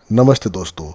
नमस्ते दोस्तों।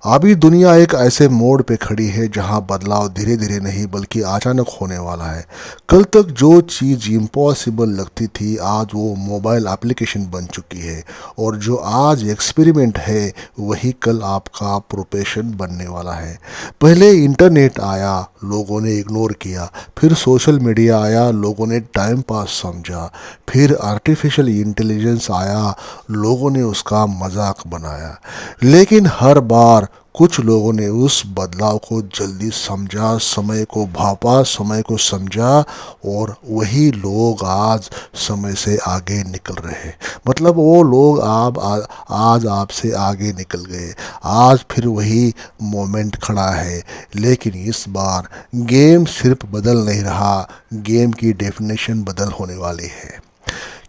अभी दुनिया एक ऐसे मोड़ पे खड़ी है जहां बदलाव धीरे धीरे नहीं बल्कि अचानक होने वाला है। कल तक जो चीज़ इम्पॉसिबल लगती थी आज वो मोबाइल एप्लीकेशन बन चुकी है, और जो आज एक्सपेरिमेंट है वही कल आपका प्रोफेशन बनने वाला है। पहले इंटरनेट आया, लोगों ने इग्नोर किया। फिर सोशल मीडिया आया, लोगों ने टाइम पास समझा। फिर आर्टिफिशियल इंटेलिजेंस आया, लोगों ने उसका मजाक बनाया। लेकिन हर बार कुछ लोगों ने उस बदलाव को जल्दी समझा, समय को भापा, समय को समझा, और वही लोग आज समय से आगे निकल रहे हैं। मतलब वो लोग आज आपसे आगे निकल गए। आज फिर वही मोमेंट खड़ा है, लेकिन इस बार गेम सिर्फ बदल नहीं रहा, गेम की डेफिनेशन बदल होने वाली है।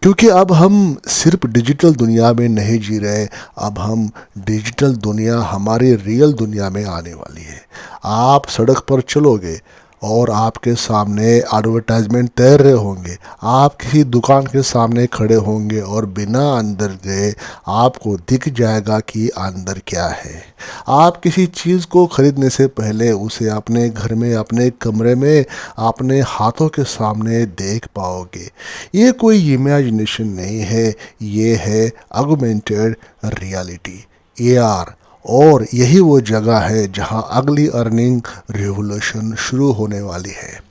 क्योंकि अब हम सिर्फ डिजिटल दुनिया में नहीं जी रहे, अब हम डिजिटल दुनिया हमारी रियल दुनिया में आने वाली है। आप सड़क पर चलोगे और आपके सामने एडवर्टाइजमेंट तैर रहे होंगे। आप किसी दुकान के सामने खड़े होंगे और बिना अंदर गए आपको दिख जाएगा कि अंदर क्या है। आप किसी चीज़ को खरीदने से पहले उसे अपने घर में, अपने कमरे में, अपने हाथों के सामने देख पाओगे। ये कोई इमेजिनेशन नहीं है, ये है ऑगमेंटेड रियलिटी, एआर। और यही वो जगह है जहां अगली अर्निंग रिवॉल्यूशन शुरू होने वाली है।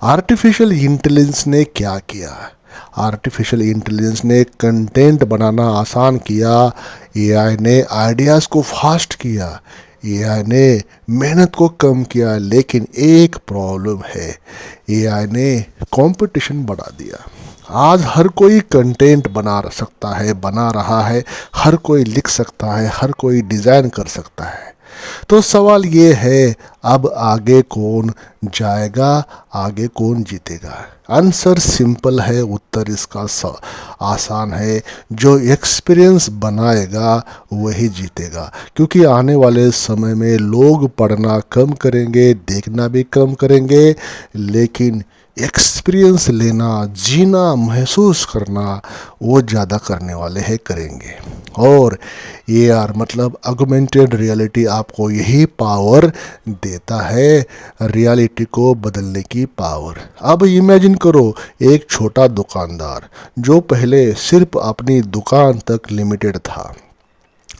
आर्टिफिशियल इंटेलिजेंस ने क्या किया? आर्टिफिशियल इंटेलिजेंस ने कंटेंट बनाना आसान किया। एआई ने आइडियाज़ को फास्ट किया। एआई ने मेहनत को कम किया। लेकिन एक प्रॉब्लम है, एआई ने कंपटीशन बढ़ा दिया। आज हर कोई कंटेंट बना सकता है, बना रहा है। हर कोई लिख सकता है, हर कोई डिज़ाइन कर सकता है। तो सवाल ये है, अब आगे कौन जाएगा, आगे कौन जीतेगा? आंसर सिंपल है, उत्तर इसका आसान है। जो एक्सपीरियंस बनाएगा वही जीतेगा। क्योंकि आने वाले समय में लोग पढ़ना कम करेंगे, देखना भी कम करेंगे, लेकिन एक्सपीरियंस लेना, जीना, महसूस करना वो ज़्यादा करने वाले हैं, करेंगे। और एआर मतलब ऑगमेंटेड रियलिटी आपको यही पावर देता है, रियलिटी को बदलने की पावर। अब इमेजिन करो एक छोटा दुकानदार जो पहले सिर्फ अपनी दुकान तक लिमिटेड था।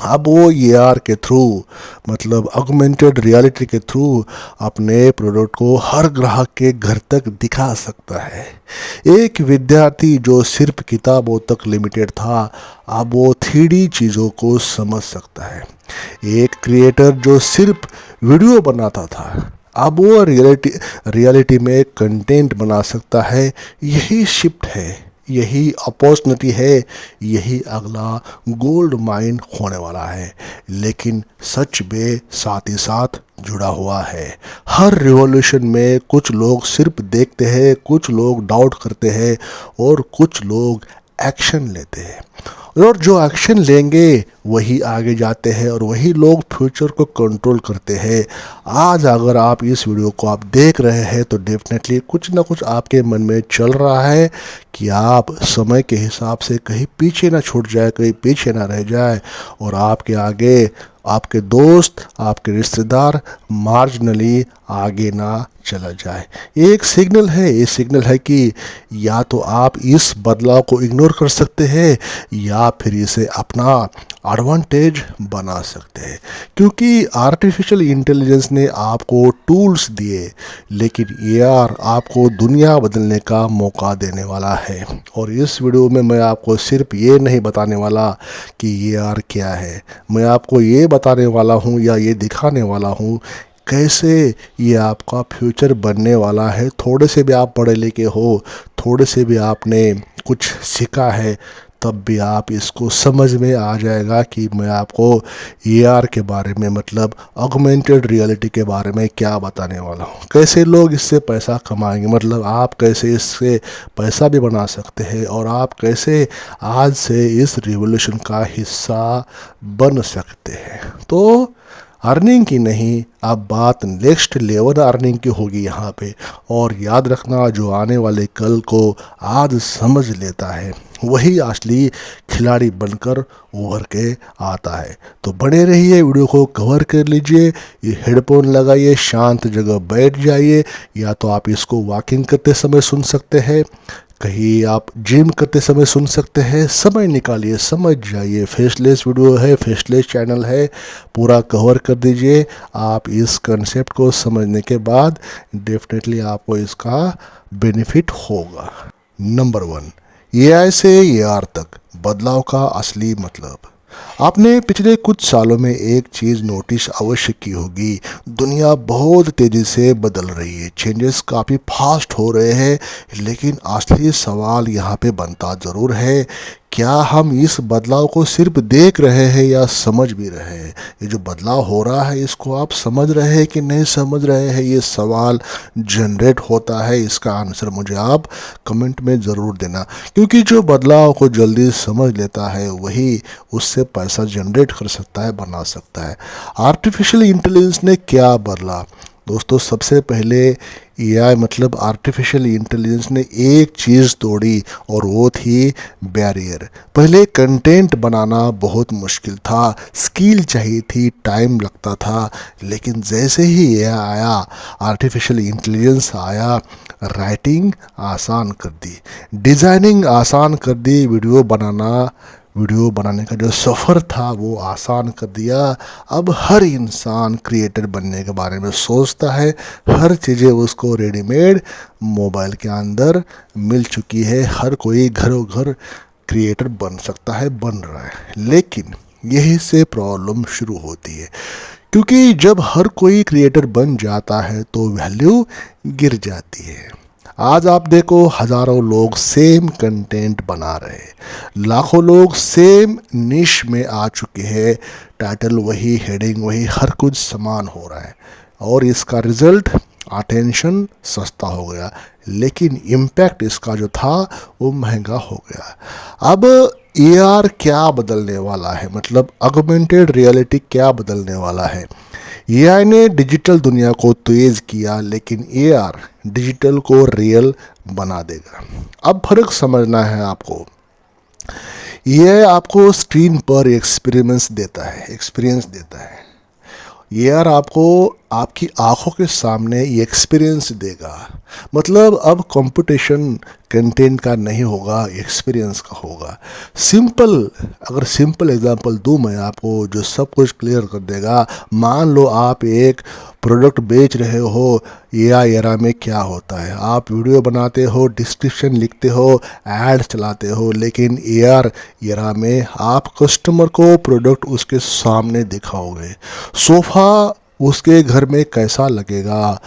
अब वो एआर के थ्रू मतलब ऑगमेंटेड रियलिटी के थ्रू अपने प्रोडक्ट को हर ग्राहक के घर तक दिखा सकता है। एक विद्यार्थी जो सिर्फ किताबों तक लिमिटेड था, अब वो 3D चीज़ों को समझ सकता है। एक क्रिएटर जो सिर्फ वीडियो बनाता था, अब वो रियलिटी में कंटेंट बना सकता है। यही शिफ्ट है, यही अपॉर्चुनिटी है, यही अगला गोल्ड माइन होने वाला है। लेकिन सच में साथ ही साथ जुड़ा हुआ है। हर रिवॉल्यूशन में कुछ लोग सिर्फ देखते हैं, कुछ लोग डाउट करते हैं, और कुछ लोग एक्शन लेते हैं। और जो एक्शन लेंगे वही आगे जाते हैं, और वही लोग फ्यूचर को कंट्रोल करते हैं। आज अगर आप इस वीडियो को आप देख रहे हैं तो डेफिनेटली कुछ ना कुछ आपके मन में चल रहा है कि आप समय के हिसाब से कहीं पीछे ना छूट जाए, कहीं पीछे ना रह जाए, और आपके आगे आपके दोस्त, आपके रिश्तेदार मार्जिनली आगे ना चला जाए। एक सिग्नल है, ये सिग्नल है कि या तो आप इस बदलाव को इग्नोर कर सकते हैं या फिर इसे अपना एडवांटेज बना सकते हैं। क्योंकि आर्टिफिशियल इंटेलिजेंस ने आपको टूल्स दिए, लेकिन एआर आपको दुनिया बदलने का मौका देने वाला है। और इस वीडियो में मैं आपको सिर्फ ये नहीं बताने वाला कि एआर क्या है, मैं आपको ये बताने वाला हूँ या ये दिखाने वाला हूँ कैसे ये आपका फ्यूचर बनने वाला है। थोड़े से भी आप पढ़े लिखे हो, थोड़े से भी आपने कुछ सीखा है, तब भी आप इसको समझ में आ जाएगा कि मैं आपको एआर के बारे में मतलब ऑगमेंटेड रियलिटी के बारे में क्या बताने वाला हूँ। कैसे लोग इससे पैसा कमाएंगे, मतलब आप कैसे इससे पैसा भी बना सकते हैं, और आप कैसे आज से इस रिवॉल्यूशन का हिस्सा बन सकते हैं। तो अर्निंग की नहीं, अब बात नेक्स्ट लेवल अर्निंग की होगी यहाँ पे। और याद रखना, जो आने वाले कल को आज समझ लेता है वही असली खिलाड़ी बनकर उभर के आता है। तो बने रहिए, वीडियो को कवर कर लीजिए, ये हेडफोन लगाइए, शांत जगह बैठ जाइए, या तो आप इसको वॉकिंग करते समय सुन सकते हैं, कहीं आप जिम करते समय सुन सकते हैं। समय निकालिए, समझ जाइए, फेसलेस वीडियो है, फेसलेस चैनल है, पूरा कवर कर दीजिए। आप इस कंसेप्ट को समझने के बाद डेफिनेटली आपको इसका बेनिफिट होगा। नंबर 1, एआई से एआर तक बदलाव का असली मतलब। आपने पिछले कुछ सालों में एक चीज़ नोटिस अवश्य की होगी, दुनिया बहुत तेज़ी से बदल रही है, चेंजेस काफ़ी फास्ट हो रहे हैं। लेकिन असली सवाल यहाँ पे बनता ज़रूर है, क्या हम इस बदलाव को सिर्फ देख रहे हैं या समझ भी रहे हैं? ये जो बदलाव हो रहा है इसको आप समझ रहे हैं कि नहीं समझ रहे हैं? ये सवाल जनरेट होता है, इसका आंसर मुझे आप कमेंट में ज़रूर देना, क्योंकि जो बदलाव को जल्दी समझ लेता है वही उससे पैसा जनरेट कर सकता है, बना सकता है। आर्टिफिशियल इंटेलिजेंस ने क्या बदला? दोस्तों, सबसे पहले एआई मतलब आर्टिफिशियल इंटेलिजेंस ने एक चीज़ तोड़ी, और वो थी बैरियर। पहले कंटेंट बनाना बहुत मुश्किल था, स्किल चाहिए थी, टाइम लगता था। लेकिन जैसे ही एआई आया, आर्टिफिशियल इंटेलिजेंस आया, राइटिंग आसान कर दी, डिज़ाइनिंग आसान कर दी, वीडियो बनाने का जो सफ़र था वो आसान कर दिया। अब हर इंसान क्रिएटर बनने के बारे में सोचता है, हर चीज़ें उसको रेडीमेड मोबाइल के अंदर मिल चुकी है, हर कोई घरों घर क्रिएटर बन सकता है, बन रहा है। लेकिन यही से प्रॉब्लम शुरू होती है, क्योंकि जब हर कोई क्रिएटर बन जाता है तो वैल्यू गिर जाती है। आज आप देखो, हज़ारों लोग सेम कंटेंट बना रहे हैं, लाखों लोग सेम निश में आ चुके हैं, टाइटल वही, हेडिंग वही, हर कुछ समान हो रहा है, और इसका रिजल्ट अटेंशन सस्ता हो गया, लेकिन इम्पैक्ट इसका जो था वो महंगा हो गया। अब एआर क्या बदलने वाला है, मतलब ऑगमेंटेड रियलिटी क्या बदलने वाला है? एआई ने डिजिटल दुनिया को तेज किया, लेकिन एआर डिजिटल को रियल बना देगा। अब फर्क समझना है आपको। एआई आपको स्क्रीन पर एक्सपीरियंस देता है, एआर आपको आपकी आंखों के सामने ये एक्सपीरियंस देगा। मतलब अब कंपटीशन कंटेंट का नहीं होगा, एक्सपीरियंस का होगा। अगर सिंपल एग्जांपल दूं मैं आपको, जो सब कुछ क्लियर कर देगा। मान लो आप एक प्रोडक्ट बेच रहे हो, एआई एरा में क्या होता है, आप वीडियो बनाते हो, डिस्क्रिप्शन लिखते हो, ऐड चलाते हो, लेकिन एआर एरा में आप कस्टमर को प्रोडक्ट उसके सामने दिखाओगे। सोफ़ा उसके घर में कैसा लगेगा,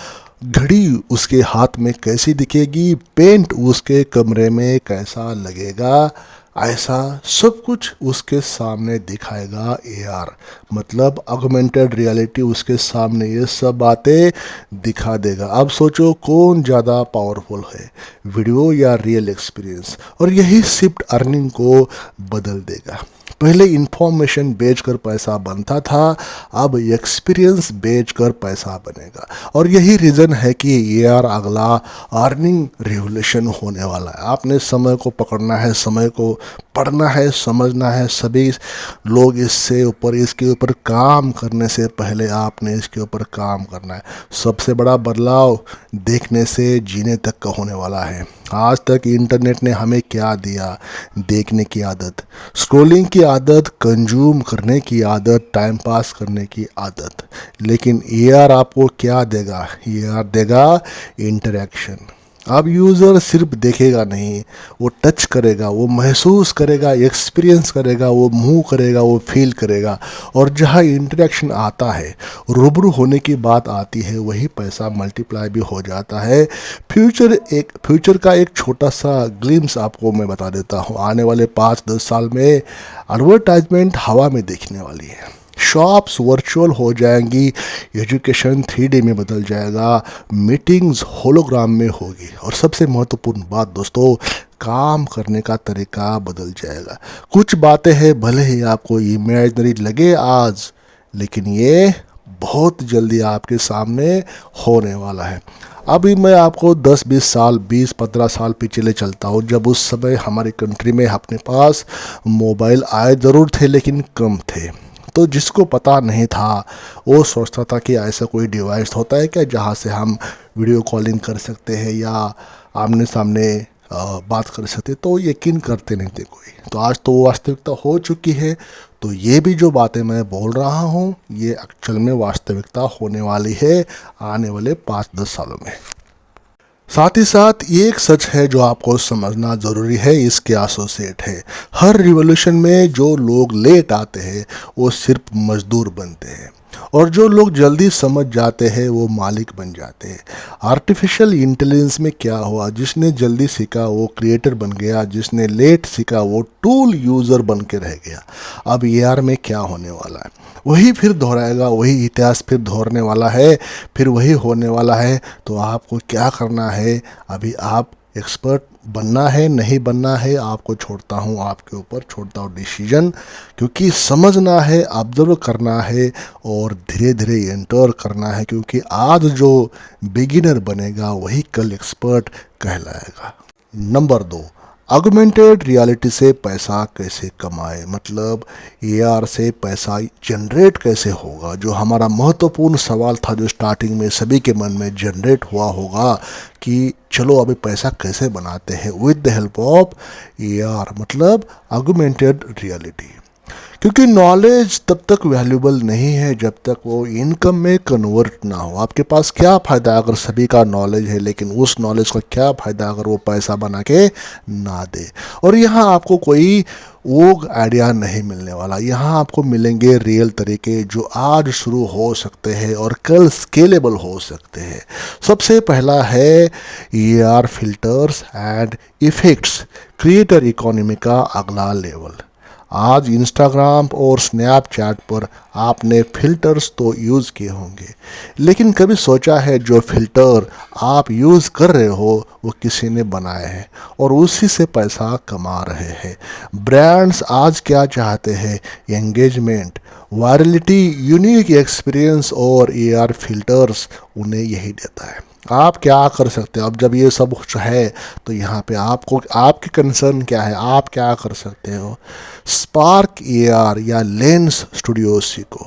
घड़ी उसके हाथ में कैसी दिखेगी, पेंट उसके कमरे में कैसा लगेगा, ऐसा सब कुछ उसके सामने दिखाएगा एआर। मतलब ऑगमेंटेड रियलिटी उसके सामने ये सब बातें दिखा देगा। अब सोचो कौन ज़्यादा पावरफुल है, वीडियो या रियल एक्सपीरियंस? और यही शिफ्ट अर्निंग को बदल देगा। पहले इंफॉर्मेशन बेचकर पैसा बनता था, अब एक्सपीरियंस बेचकर पैसा बनेगा। और यही रीज़न है कि एआर अगला अर्निंग रिवोल्यूशन होने वाला है। आपने समय को पकड़ना है, समय को पढ़ना है, समझना है। सभी लोग इसके ऊपर काम करने से पहले आपने इसके ऊपर काम करना है। सबसे बड़ा बदलाव देखने से जीने तक का होने वाला है। आज तक इंटरनेट ने हमें क्या दिया? देखने की आदत, स्क्रॉलिंग की आदत, कंज्यूम करने की आदत, टाइम पास करने की आदत। लेकिन एआर आपको क्या देगा? एआर देगा इंटरेक्शन। अब यूज़र सिर्फ देखेगा नहीं, वो टच करेगा, वो महसूस करेगा, एक्सपीरियंस करेगा, वो मूव करेगा, वो फील करेगा। और जहाँ इंटरेक्शन आता है, रूबरू होने की बात आती है, वही पैसा मल्टीप्लाई भी हो जाता है। फ्यूचर का एक छोटा सा ग्लिम्स आपको मैं बता देता हूँ। आने वाले 5-10 साल में एडवर्टाइजमेंट हवा में दिखने वाली है, शॉप्स वर्चुअल हो जाएंगी, एजुकेशन 3D में बदल जाएगा, मीटिंग्स होलोग्राम में होगी, और सबसे महत्वपूर्ण बात दोस्तों, काम करने का तरीका बदल जाएगा। कुछ बातें हैं भले ही आपको इमेजिनरी लगे आज, लेकिन ये बहुत जल्दी आपके सामने होने वाला है। अभी मैं आपको 10-20 साल 20-15 साल पीछे ले चलता हूँ, जब उस समय हमारी कंट्री में अपने पास मोबाइल आए ज़रूर थे लेकिन कम थे। तो जिसको पता नहीं था वो सोचता था कि ऐसा कोई डिवाइस होता है क्या जहाँ से हम वीडियो कॉलिंग कर सकते हैं या आमने सामने बात कर सकते, तो यकीन करते नहीं थे कोई। तो आज तो वो वास्तविकता हो चुकी है। तो ये भी जो बातें मैं बोल रहा हूँ ये एक्चुअल में वास्तविकता होने वाली है आने वाले 5-10 सालों में। साथ ही साथ ये एक सच है जो आपको समझना ज़रूरी है, इसके एसोसिएट है। हर रिवॉल्यूशन में जो लोग लेट आते हैं वो सिर्फ मजदूर बनते हैं, और जो लोग जल्दी समझ जाते हैं वो मालिक बन जाते हैं। आर्टिफिशियल इंटेलिजेंस में क्या हुआ, जिसने जल्दी सीखा वो क्रिएटर बन गया, जिसने लेट सीखा वो टूल यूज़र बन के रह गया। अब एआर में क्या होने वाला है, वही फिर दोहराएगा, वही इतिहास फिर दोहरने वाला है, फिर वही होने वाला है। तो आपको क्या करना है, अभी आप एक्सपर्ट बनना है नहीं बनना है आपको छोड़ता हूँ, आपके ऊपर छोड़ता हूँ डिसीजन, क्योंकि समझना है, ऑब्जर्व करना है और धीरे धीरे एंटर करना है, क्योंकि आज जो बिगिनर बनेगा वही कल एक्सपर्ट कहलाएगा। नंबर 2, ऑगमेंटेड रियलिटी से पैसा कैसे कमाए, मतलब एआर से पैसा जनरेट कैसे होगा। जो हमारा महत्वपूर्ण सवाल था जो स्टार्टिंग में सभी के मन में जनरेट हुआ होगा कि चलो अभी पैसा कैसे बनाते हैं with the help of AR, मतलब ऑगमेंटेड रियलिटी। क्योंकि नॉलेज तब तक वैल्यूबल नहीं है जब तक वो इनकम में कन्वर्ट ना हो। आपके पास क्या फ़ायदा अगर सभी का नॉलेज है, लेकिन उस नॉलेज का क्या फ़ायदा अगर वो पैसा बना के ना दे। और यहाँ आपको कोई वो आइडिया नहीं मिलने वाला, यहाँ आपको मिलेंगे रियल तरीके जो आज शुरू हो सकते हैं और कल स्केलेबल हो सकते हैं। सबसे पहला है AR filters and effects, creator economy का अगला लेवल। आज इंस्टाग्राम और स्नैपचैट पर आपने फ़िल्टर्स तो यूज़ किए होंगे, लेकिन कभी सोचा है जो फ़िल्टर आप यूज़ कर रहे हो वो किसी ने बनाए हैं और उसी से पैसा कमा रहे हैं। ब्रांड्स आज क्या चाहते हैं, एंगेजमेंट, वायरलिटी, यूनिक एक्सपीरियंस, और एआर फिल्टर्स उन्हें यही देता है। आप क्या कर सकते हो, अब जब ये सब कुछ है तो यहाँ पे आपको आपकी कंसर्न क्या है, आप क्या कर सकते हो। स्पार्क एआर या लेंस स्टूडियो सीखो,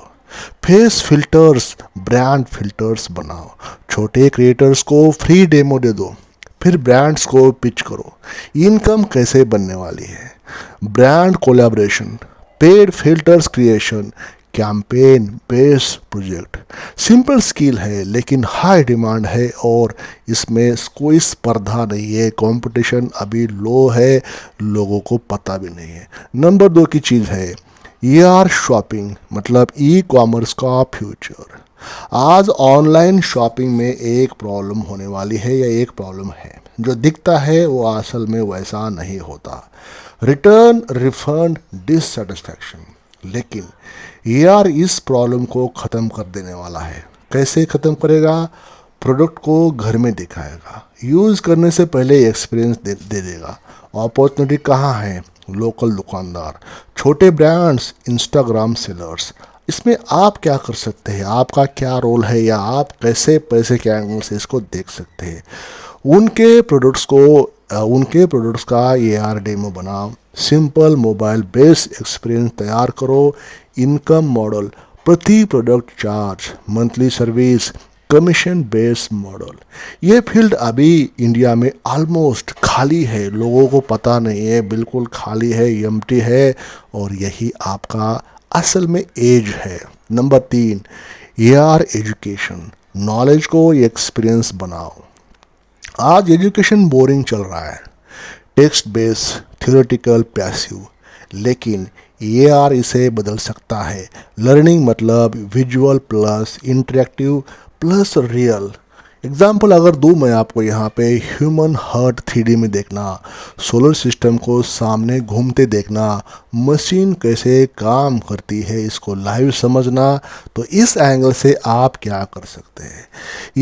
फेस फिल्टर्स, ब्रांड फिल्टर्स बनाओ, छोटे क्रिएटर्स को फ्री डेमो दे दो, फिर ब्रांड्स को पिच करो। इनकम कैसे बनने वाली है, brand collaboration, paid filters creation, campaign based project. Simple skill है लेकिन हाई डिमांड है और इसमें कोई स्पर्धा नहीं है, कंपटीशन अभी लो है, लोगों को पता भी नहीं है। नंबर 2 की चीज़ है एआर शॉपिंग, मतलब ई कॉमर्स का फ्यूचर। आज ऑनलाइन शॉपिंग में एक प्रॉब्लम होने वाली है, या एक प्रॉब्लम है, जो दिखता है वो असल में वैसा नहीं होता। Return, refund, dissatisfaction. लेकिन एआर इस प्रॉब्लम को ख़त्म कर देने वाला है। कैसे ख़त्म करेगा, प्रोडक्ट को घर में दिखाएगा, यूज़ करने से पहले एक्सपीरियंस दे देगा। अपॉर्चुनिटी कहाँ है, लोकल दुकानदार, छोटे ब्रांड्स, इंस्टाग्राम सेलर्स। इसमें आप क्या कर सकते हैं, आपका क्या रोल है, या आप कैसे पैसे के एंगल से इसको देख सकते हैं। उनके प्रोडक्ट्स का एआर डेमो बनाओ, सिंपल मोबाइल बेस्ड एक्सपीरियंस तैयार करो। इनकम मॉडल, प्रति product charge, monthly service, commission based model. ये फील्ड अभी इंडिया में ऑलमोस्ट खाली है, लोगों को पता नहीं है, बिल्कुल खाली है, एम्प्टी है, और यही आपका असल में एज है। नंबर 3, एआर एजुकेशन, नॉलेज को एक्सपीरियंस बनाओ। आज एजुकेशन बोरिंग चल रहा है, टेक्स्ट बेस्ड, थ्योरेटिकल, पैसिव, लेकिन एआर इसे बदल सकता है। लर्निंग मतलब visual plus interactive plus real. Example अगर दूँ मैं आपको, यहाँ पे ह्यूमन हार्ट 3D में देखना, सोलर सिस्टम को सामने घूमते देखना, मशीन कैसे काम करती है इसको लाइव समझना, तो इस एंगल से आप क्या कर सकते हैं।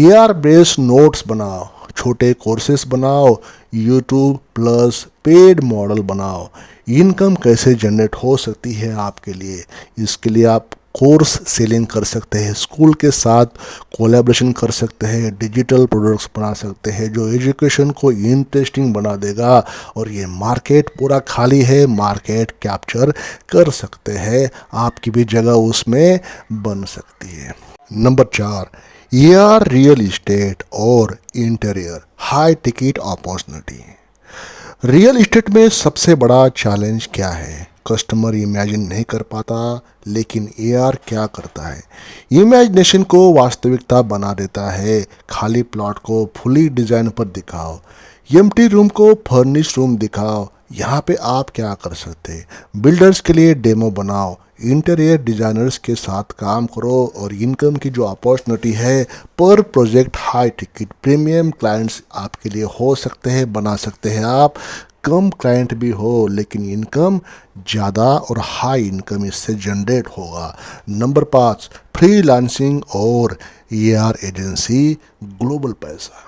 एआर बेस्ड नोट्स बनाओ, छोटे कोर्सेस बनाओ, यूट्यूब प्लस पेड मॉडल बनाओ। इनकम कैसे जनरेट हो सकती है आपके लिए, इसके लिए आप कोर्स सेलिंग कर सकते हैं, स्कूल के साथ कोलैबोरेशन कर सकते हैं, डिजिटल प्रोडक्ट्स बना सकते हैं जो एजुकेशन को इंटरेस्टिंग बना देगा। और ये मार्केट पूरा खाली है, मार्केट कैप्चर कर सकते हैं, आपकी भी जगह उसमें बन सकती है। नंबर 4, AR रियल इस्टेट और interior high ticket opportunity. Real estate में सबसे बड़ा चैलेंज क्या है? कस्टमर इमेजिन नहीं कर पाता, लेकिन AR क्या करता है? इमेजिनेशन को वास्तविकता बना देता है। खाली प्लॉट को फुली डिज़ाइन पर दिखाओ, एम्प्टी रूम को फर्निश रूम दिखाओ। यहाँ पे आप क्या कर सकते हैं? बिल्डर्स के लिए डेमो बनाओ, इंटीरियर डिज़ाइनर्स के साथ काम करो, और इनकम की जो अपॉर्चुनिटी है पर project high ticket premium clients आपके लिए हो सकते हैं, बना सकते हैं आप। कम क्लाइंट भी हो लेकिन इनकम ज़्यादा और हाई इनकम इससे जनरेट होगा। नंबर 5, फ्रीलांसिंग और AR एजेंसी ग्लोबल पैसा।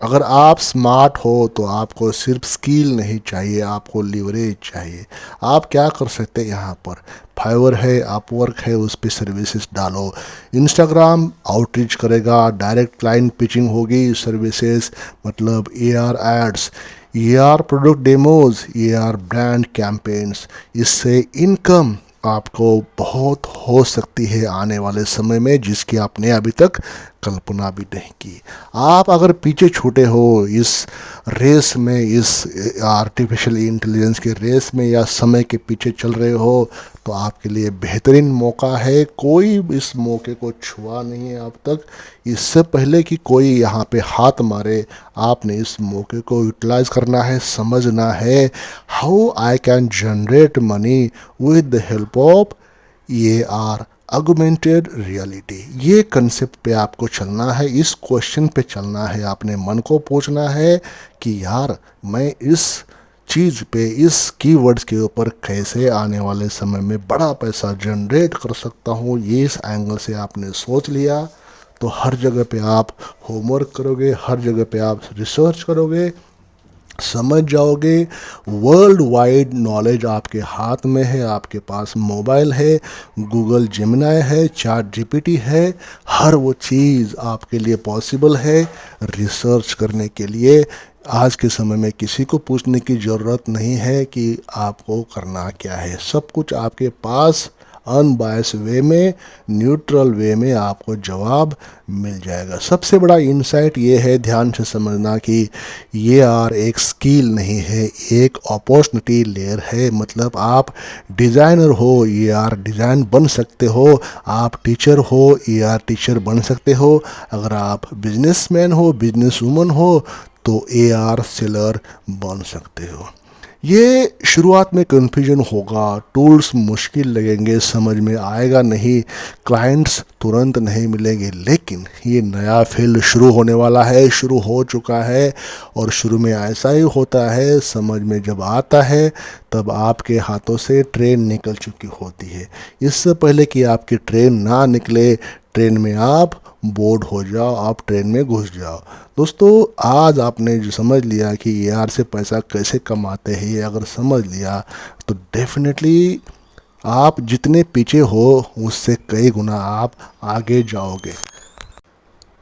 अगर आप स्मार्ट हो तो आपको सिर्फ स्किल नहीं चाहिए, आपको लिवरेज चाहिए। आप क्या कर सकते हैं? यहाँ पर फाइवर है, अपवर्क है, उस पर सर्विसेज डालो। इंस्टाग्राम आउटरीच करेगा, डायरेक्ट क्लाइंट पिचिंग होगी, सर्विसेज मतलब AR ads, AR product demos, AR brand campaigns. इससे इनकम आपको बहुत हो सकती है आने वाले समय में, जिसकी आपने अभी तक कल्पना भी नहीं की। आप अगर पीछे छूटे हो इस रेस में, इस आर्टिफिशियल इंटेलिजेंस के रेस में, या समय के पीछे चल रहे हो, तो आपके लिए बेहतरीन मौका है। कोई इस मौके को छुआ नहीं है अब तक। इससे पहले कि कोई यहाँ पे हाथ मारे, आपने इस मौके को यूटिलाइज करना है, समझना है how I can generate money with the help of AR augmented reality. ये कंसेप्ट पे आपको चलना है, इस क्वेश्चन पे चलना है, आपने मन को पूछना है कि यार मैं इस चीज़ पे, इस कीवर्ड्स के ऊपर कैसे आने वाले समय में बड़ा पैसा जनरेट कर सकता हूँ। ये इस एंगल से आपने सोच लिया तो हर जगह पे आप होमवर्क करोगे, हर जगह पे आप रिसर्च करोगे, समझ जाओगे। वर्ल्ड वाइड नॉलेज आपके हाथ में है, आपके पास मोबाइल है, गूगल जेमिनाई है, चैट GPT है, हर वो चीज़ आपके लिए पॉसिबल है। रिसर्च करने के लिए आज के समय में किसी को पूछने की ज़रूरत नहीं है कि आपको करना क्या है। सब कुछ आपके पास अनबायस वे में, न्यूट्रल वे में आपको जवाब मिल जाएगा। सबसे बड़ा इंसाइट ये है, ध्यान से समझना, कि AR एक स्किल नहीं है, एक अपॉर्चुनिटी लेयर है। मतलब आप डिज़ाइनर हो, AR डिज़ाइन बन सकते हो। आप टीचर हो, AR टीचर बन सकते हो। अगर आप बिजनेसमैन हो, बिजनेस वूमन हो, तो AR सेलर बन सकते हो। ये शुरुआत में कन्फ्यूजन होगा, टूल्स मुश्किल लगेंगे, समझ में आएगा नहीं, क्लाइंट्स तुरंत नहीं मिलेंगे, लेकिन ये नया फील्ड शुरू होने वाला है, शुरू हो चुका है। और शुरू में ऐसा ही होता है, समझ में जब आता है तब आपके हाथों से ट्रेन निकल चुकी होती है। इससे पहले कि आपकी ट्रेन ना निकले, ट्रेन में आप बोर्ड हो जाओ, आप ट्रेन में घुस जाओ। दोस्तों, आज आपने जो समझ लिया कि AR से पैसा कैसे कमाते हैं, ये अगर समझ लिया तो डेफिनेटली आप जितने पीछे हो उससे कई गुना आप आगे जाओगे।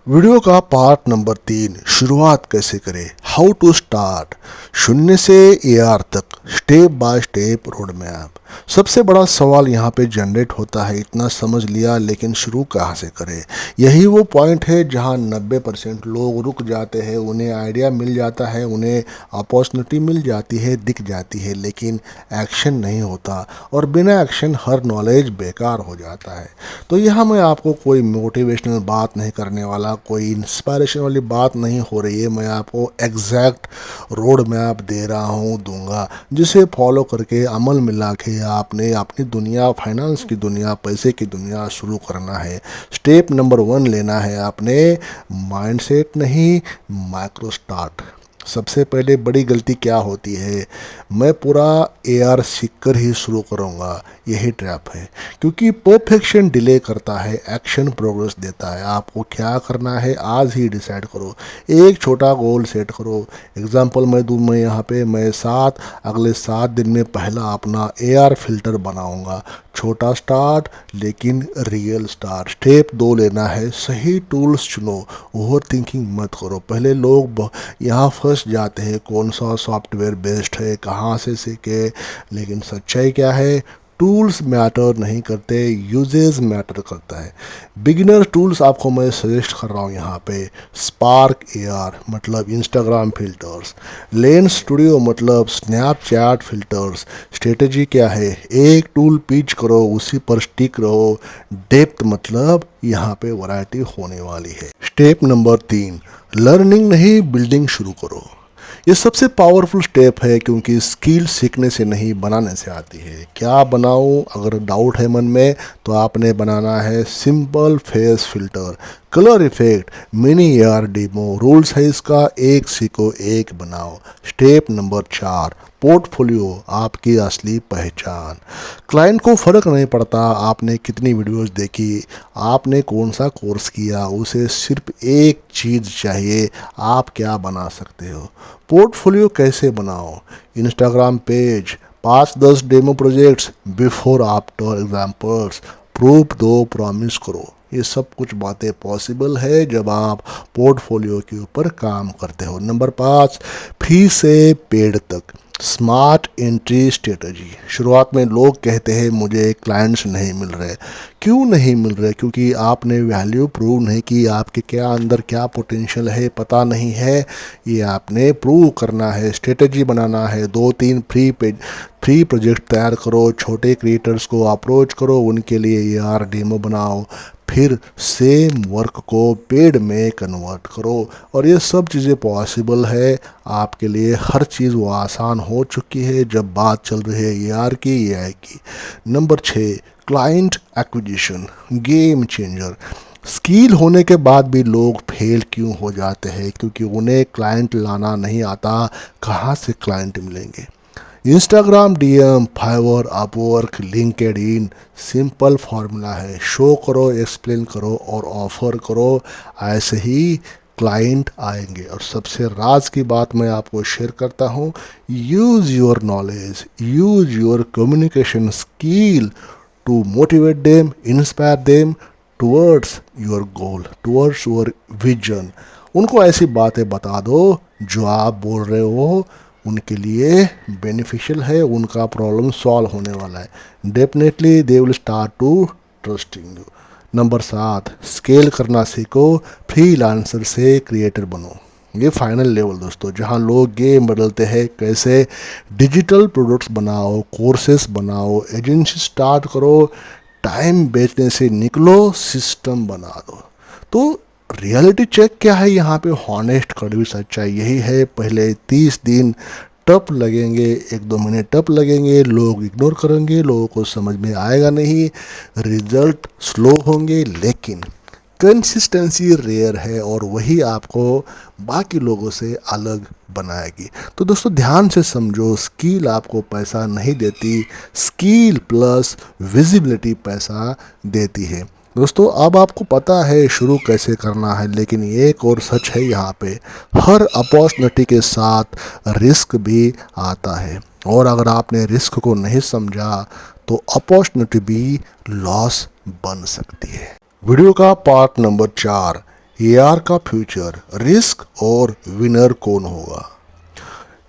वीडियो का पार्ट नंबर 3, शुरुआत कैसे करें, हाउ टू स्टार्ट, शून्य से AR तक step by step road map. सबसे बड़ा सवाल यहाँ पे जनरेट होता है, इतना समझ लिया लेकिन शुरू कहाँ से करें। यही वो पॉइंट है जहाँ 90% लोग रुक जाते हैं। उन्हें आइडिया मिल जाता है, उन्हें अपॉर्चुनिटी मिल जाती है, दिख जाती है, लेकिन एक्शन नहीं होता, और बिना एक्शन हर नॉलेज बेकार हो जाता है। तो यहाँ मैं आपको कोई मोटिवेशनल बात नहीं करने वाला, कोई इंस्पायरेशन वाली बात नहीं हो रही है। मैं आपको एग्जैक्ट रोड मैप दे रहा हूँ, दूंगा, जिसे फॉलो करके अमल मिला के आपने अपनी दुनिया, फाइनेंस की दुनिया, पैसे की दुनिया शुरू करना है। स्टेप नंबर 1 लेना है आपने, माइंडसेट नहीं, माइक्रो स्टार्ट। सबसे पहले बड़ी गलती क्या होती है, मैं पूरा AR सीख कर ही शुरू करूँगा, यही ट्रैप है, क्योंकि परफेक्शन डिले करता है, एक्शन प्रोग्रेस देता है। आपको क्या करना है आज ही डिसाइड करो, एक छोटा गोल सेट करो। एग्जांपल मैं दूँ, मैं यहाँ पे मैं अगले 7 दिन में पहला अपना AR फिल्टर बनाऊंगा। छोटा स्टार्ट लेकिन रियल स्टार्ट। स्टेप 2 लेना है, सही टूल्स चुनो, ओवर थिंकिंग मत करो। पहले लोग यहाँ फंस जाते हैं, कौन सा सॉफ्टवेयर बेस्ट है, कहाँ से सीखे, लेकिन सच्चाई क्या है, टूल्स मैटर नहीं करते, यूजेस मैटर करता है। बिगिनर टूल्स आपको मैं सजेस्ट कर रहा हूँ यहाँ पे, स्पार्क AR मतलब इंस्टाग्राम फिल्टर्स, लेंस स्टूडियो मतलब स्नैपचैट फिल्टर्स। स्ट्रेटजी क्या है, एक टूल पिच करो, उसी पर स्टिक रहो। डेप्थ मतलब यहाँ पे वैरायटी होने वाली है। स्टेप नंबर 3, लर्निंग नहीं बिल्डिंग शुरू करो। ये सबसे पावरफुल स्टेप है, क्योंकि स्किल सीखने से नहीं बनाने से आती है। क्या बनाऊं, अगर डाउट है मन में तो आपने बनाना है simple phase filter, colour effect, mini AR demo. Rules है इसका, एक सीखो एक बनाओ। स्टेप नंबर 4, पोर्टफोलियो आपकी असली पहचान। क्लाइंट को फ़र्क नहीं पड़ता आपने कितनी वीडियोस देखी, आपने कौन सा कोर्स किया, उसे सिर्फ एक चीज़ चाहिए, आप क्या बना सकते हो। पोर्टफोलियो कैसे बनाओ, Instagram page, 5-10 demo projects, before after examples, proof दो, प्रॉमिस करो। ये सब कुछ बातें पॉसिबल है जब आप पोर्टफोलियो के ऊपर काम करते हो। नंबर 5, फ्री से पेड तक, स्मार्ट एंट्री स्ट्रेटजी। शुरुआत में लोग कहते हैं मुझे क्लाइंट्स नहीं मिल रहे। क्यों नहीं मिल रहे, क्योंकि आपने वैल्यू प्रूव नहीं की, आपके क्या अंदर क्या पोटेंशियल है पता नहीं है, ये आपने प्रूव करना है। स्ट्रेटजी बनाना है, 2-3 फ्री प्रोजेक्ट तैयार करो, छोटे क्रिएटर्स को अप्रोच करो, उनके लिए AR डेमो बनाओ, फिर सेम वर्क को पेड में कन्वर्ट करो। और ये सब चीज़ें पॉसिबल है आपके लिए, हर चीज़ वो आसान हो चुकी है जब बात चल रही है AR की, AI की। Number 6, client acquisition, game changer. Skill होने के बाद भी लोग फेल क्यों हो जाते हैं, क्योंकि उन्हें क्लाइंट लाना नहीं आता। कहाँ से क्लाइंट मिलेंगे, Instagram DM, Fiverr, Upwork, LinkedIn, simple formula है, शो करो, एक्सप्लेन करो और ऑफर करो, ऐसे ही क्लाइंट आएंगे। और सबसे राज की बात मैं आपको शेयर करता हूँ, use your knowledge, use your communication skill to motivate them, inspire them towards your goal, towards your vision. उनको ऐसी बातें बता दो जो आप बोल रहे हो उनके लिए बेनिफिशियल है, उनका प्रॉब्लम सॉल्व होने वाला है। Definitely they will start to trusting you. Number 7, scale करना सीखो, फ्रीलांसर से क्रिएटर बनो। ये फाइनल लेवल दोस्तों, जहाँ लोग गेम बदलते हैं कैसे। डिजिटल प्रोडक्ट्स बनाओ, कोर्सेस बनाओ, एजेंसी स्टार्ट करो, टाइम बेचने से निकलो, सिस्टम बना दो। तो रियलिटी चेक क्या है यहाँ पे, हॉनेस्ट कड़वी सच्चाई यही है, पहले 30 दिन टफ लगेंगे, 1-2 महीने टफ लगेंगे, लोग इग्नोर करेंगे, लोगों को समझ में आएगा नहीं, रिजल्ट स्लो होंगे, लेकिन कंसिस्टेंसी रेयर है और वही आपको बाकी लोगों से अलग बनाएगी। तो दोस्तों ध्यान से समझो, स्किल आपको पैसा नहीं देती, स्किल प्लस विजिबिलिटी पैसा देती है। दोस्तों अब आपको पता है शुरू कैसे करना है, लेकिन एक और सच है यहाँ पे, हर अपॉर्चुनिटी के साथ रिस्क भी आता है, और अगर आपने रिस्क को नहीं समझा तो अपॉर्चुनिटी भी लॉस बन सकती है। वीडियो का पार्ट नंबर 4, AR का फ्यूचर, रिस्क और विनर कौन होगा।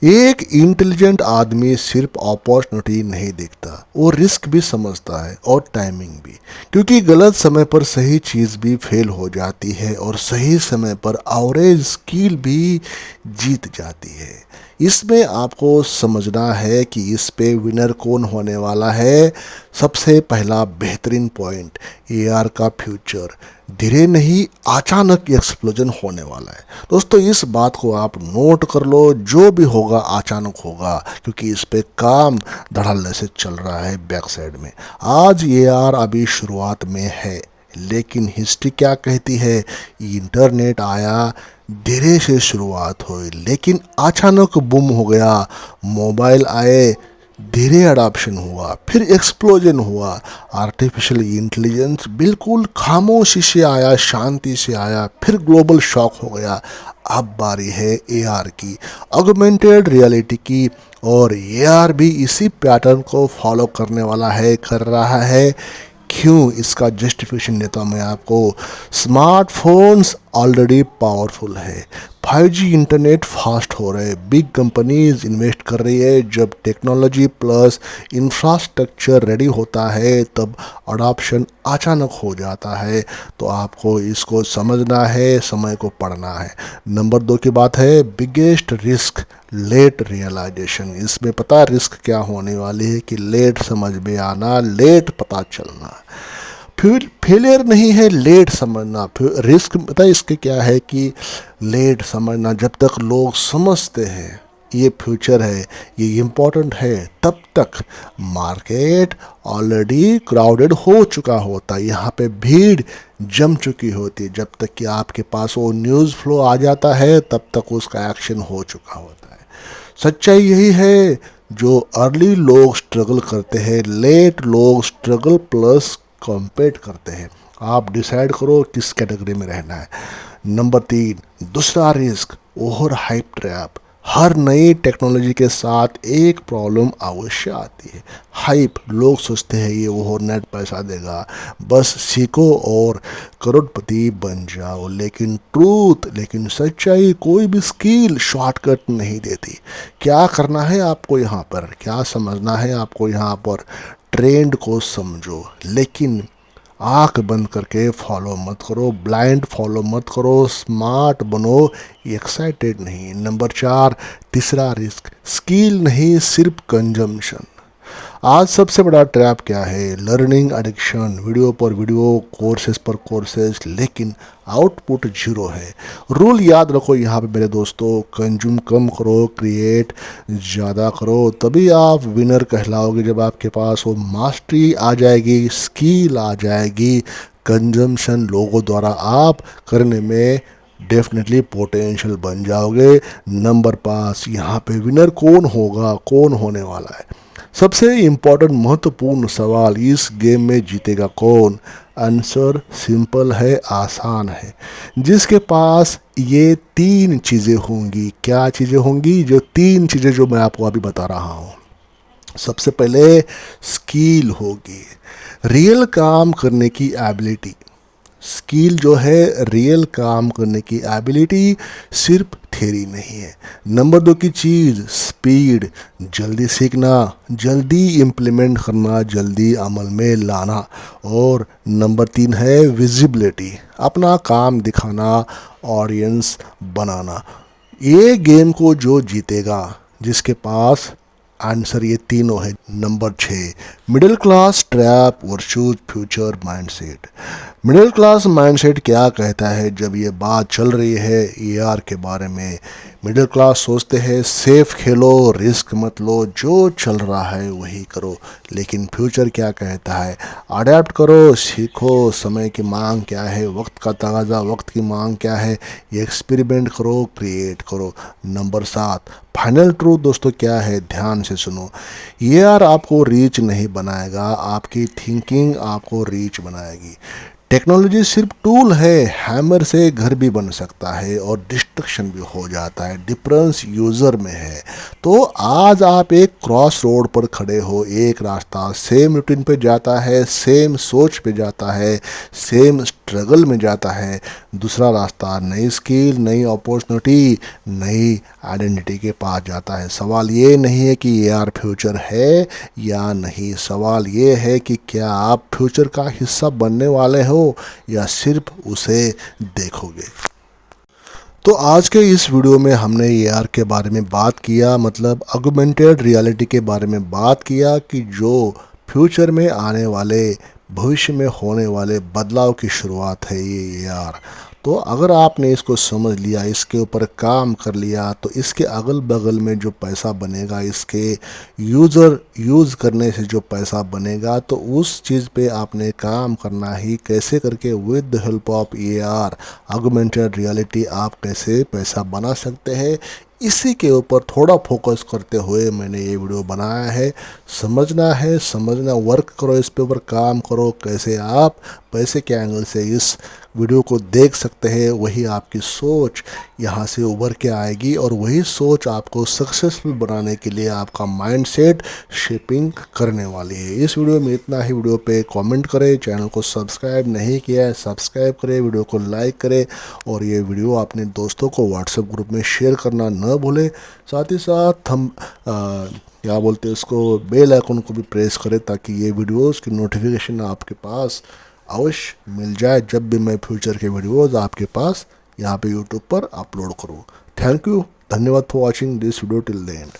एक इंटेलिजेंट आदमी सिर्फ अपॉर्चुनिटी नहीं देखता, वो रिस्क भी समझता है और टाइमिंग भी, क्योंकि गलत समय पर सही चीज़ भी फेल हो जाती है और सही समय पर एवरेज स्किल भी जीत जाती है। इसमें आपको समझना है कि इस पे विनर कौन होने वाला है। सबसे पहला बेहतरीन पॉइंट, AR का फ्यूचर धीरे नहीं अचानक एक्सप्लोजन होने वाला है। दोस्तों इस बात को आप नोट कर लो, जो भी होगा अचानक होगा, क्योंकि इस पे काम धड़ल्ले से चल रहा है बैक साइड में। आज AR अभी शुरुआत में है, लेकिन हिस्ट्री क्या कहती है, इंटरनेट आया, धीरे से शुरुआत हुई, लेकिन अचानक बूम हो गया। मोबाइल आए, धीरे अडॉप्शन हुआ, फिर एक्सप्लोजन हुआ। आर्टिफिशियल इंटेलिजेंस बिल्कुल खामोशी से आया, शांति से आया, फिर ग्लोबल शॉक हो गया। अब बारी है एआर की, ऑगमेंटेड रियलिटी की, और एआर भी इसी पैटर्न को फॉलो करने वाला है, कर रहा है। क्यों, इसका जस्टिफिकेशन देता हूँ मैं आपको। स्मार्टफोन्स ऑलरेडी पावरफुल है, 5G इंटरनेट फास्ट हो रहे, बिग कंपनीज इन्वेस्ट कर रही है। जब टेक्नोलॉजी प्लस इंफ्रास्ट्रक्चर रेडी होता है तब अडॉप्शन अचानक हो जाता है। तो आपको इसको समझना है, समय को पढ़ना है। नंबर 2 की बात है बिगेस्ट रिस्क, लेट रियलाइजेशन। इसमें पता है रिस्क क्या होने वाली है कि लेट समझ में आना, लेट पता चलना। फिर फेलियर नहीं है, लेट समझना। फिर रिस्क पता है इसके क्या है कि लेट समझना। जब तक लोग समझते हैं ये फ्यूचर है, ये इम्पोर्टेंट है, तब तक मार्केट ऑलरेडी क्राउडेड हो चुका होता है, यहाँ पे भीड़ जम चुकी होती है। जब तक कि आपके पास वो न्यूज़ फ्लो आ जाता है तब तक उसका एक्शन हो चुका होता है। सच्चाई यही है, जो अर्ली लोग स्ट्रगल करते हैं, लेट लोग स्ट्रगल प्लस कॉम्पेट करते हैं। आप डिसाइड करो किस कैटेगरी में रहना है। नंबर 3, दूसरा रिस्क, ओवर हाइप ट्रैप। हर नई टेक्नोलॉजी के साथ एक प्रॉब्लम अवश्य आती है, हाइप। लोग सोचते हैं ये ओवरनाइट पैसा देगा, बस सीखो और करोड़पति बन जाओ। लेकिन सच्चाई, कोई भी स्किल शॉर्टकट नहीं देती। क्या करना है आपको यहाँ पर, क्या समझना है आपको यहाँ पर, ट्रेंड को समझो, लेकिन आंख बंद करके फॉलो मत करो, ब्लाइंड फॉलो मत करो, स्मार्ट बनो, एक्साइटेड नहीं। नंबर 4, तीसरा रिस्क, स्किल नहीं सिर्फ कंजम्पशन। आज सबसे बड़ा ट्रैप क्या है, लर्निंग एडिक्शन, वीडियो पर वीडियो, कोर्सेज पर कोर्सेज, लेकिन आउटपुट जीरो है। रूल याद रखो यहाँ पे मेरे दोस्तों, कंज्यूम कम करो, क्रिएट ज़्यादा करो, तभी आप विनर कहलाओगे। जब आपके पास वो मास्टरी आ जाएगी, स्किल आ जाएगी, कंजम्पशन लोगों द्वारा आप करने में डेफिनेटली पोटेंशियल बन जाओगे। नंबर 5, यहाँ पे विनर कौन होगा, कौन होने वाला है। सबसे इम्पोर्टेंट महत्वपूर्ण सवाल, इस गेम में जीतेगा कौन। आंसर सिंपल है, आसान है। जिसके पास ये 3 चीज़ें होंगी। क्या चीज़ें होंगी, जो 3 चीज़ें जो मैं आपको अभी बता रहा हूँ। सबसे पहले स्किल होगी, रियल काम करने की एबिलिटी। स्किल जो है रियल काम करने की एबिलिटी, सिर्फ थ्योरी नहीं है। नंबर 2 की चीज़ स्पीड, जल्दी सीखना, जल्दी इम्प्लीमेंट करना, जल्दी अमल में लाना। और नंबर 3 है विजिबिलिटी, अपना काम दिखाना, ऑडियंस बनाना। ये गेम को जो जीतेगा, जिसके पास आंसर ये तीनों है। Number 6, middle class trap versus future mindset. Middle class mindset क्या कहता है जब ये बात चल रही है एआर के बारे में। मिडिल क्लास सोचते हैं सेफ खेलो, रिस्क मत लो, जो चल रहा है वही करो। लेकिन फ्यूचर क्या कहता है, अडेप्ट करो, सीखो, समय की मांग क्या है, वक्त का तगाजा, वक्त की मांग क्या है, एक्सपेरिमेंट करो, क्रिएट करो। नंबर 7, फाइनल ट्रूथ दोस्तों क्या है, ध्यान से सुनो। ये यार आपको रीच नहीं बनाएगा, आपकी थिंकिंग आपको रीच बनाएगी। टेक्नोलॉजी सिर्फ टूल है, हैमर से घर भी बन सकता है और डिस्ट्रक्शन भी हो जाता है, डिफरेंस यूज़र में है। तो आज आप एक क्रॉस रोड पर खड़े हो, एक रास्ता सेम रूटीन पे जाता है, सेम सोच पे जाता है, सेम स्ट्रगल में जाता है। दूसरा रास्ता नई स्किल, नई अपॉर्चुनिटी, नई आइडेंटिटी के पास जाता है। सवाल ये नहीं है कि यार फ्यूचर है या नहीं, सवाल ये है कि क्या आप फ्यूचर का हिस्सा बनने वाले हो या सिर्फ उसे देखोगे। तो आज के इस वीडियो में हमने एआर के बारे में बात किया, मतलब ऑगमेंटेड रियलिटी के बारे में बात किया कि जो फ्यूचर में आने वाले, भविष्य में होने वाले बदलाव की शुरुआत है ये एआर। तो अगर आपने इसको समझ लिया, इसके ऊपर काम कर लिया, तो इसके अगल बगल में जो पैसा बनेगा, इसके यूज़ करने से जो पैसा बनेगा, तो उस चीज़ पे आपने काम करना ही। कैसे करके, with the help of AR, augmented reality, आप कैसे पैसा बना सकते हैं, इसी के ऊपर थोड़ा फोकस करते हुए मैंने ये वीडियो बनाया है। समझना, वर्क करो, इस पे ऊपर काम करो, कैसे आप पैसे के एंगल से इस वीडियो को देख सकते हैं, वही आपकी सोच यहाँ से उभर के आएगी और वही सोच आपको सक्सेसफुल बनाने के लिए आपका माइंडसेट शेपिंग करने वाली है। इस वीडियो में इतना ही। वीडियो पे कमेंट करें, चैनल को सब्सक्राइब नहीं किया है सब्सक्राइब करें, वीडियो को लाइक करें और ये वीडियो अपने दोस्तों को व्हाट्सएप ग्रुप में शेयर करना न भूलें। साथ ही साथ हम क्या बोलते हैं उसको, बेल आइकन को भी प्रेस करें ताकि ये वीडियोस की नोटिफिकेशन आपके पास अवश्य मिल जाए जब भी मैं फ्यूचर के वीडियोस आपके पास यहाँ पे यूट्यूब पर अपलोड करूँ। थैंक यू, धन्यवाद for watching this video till the end.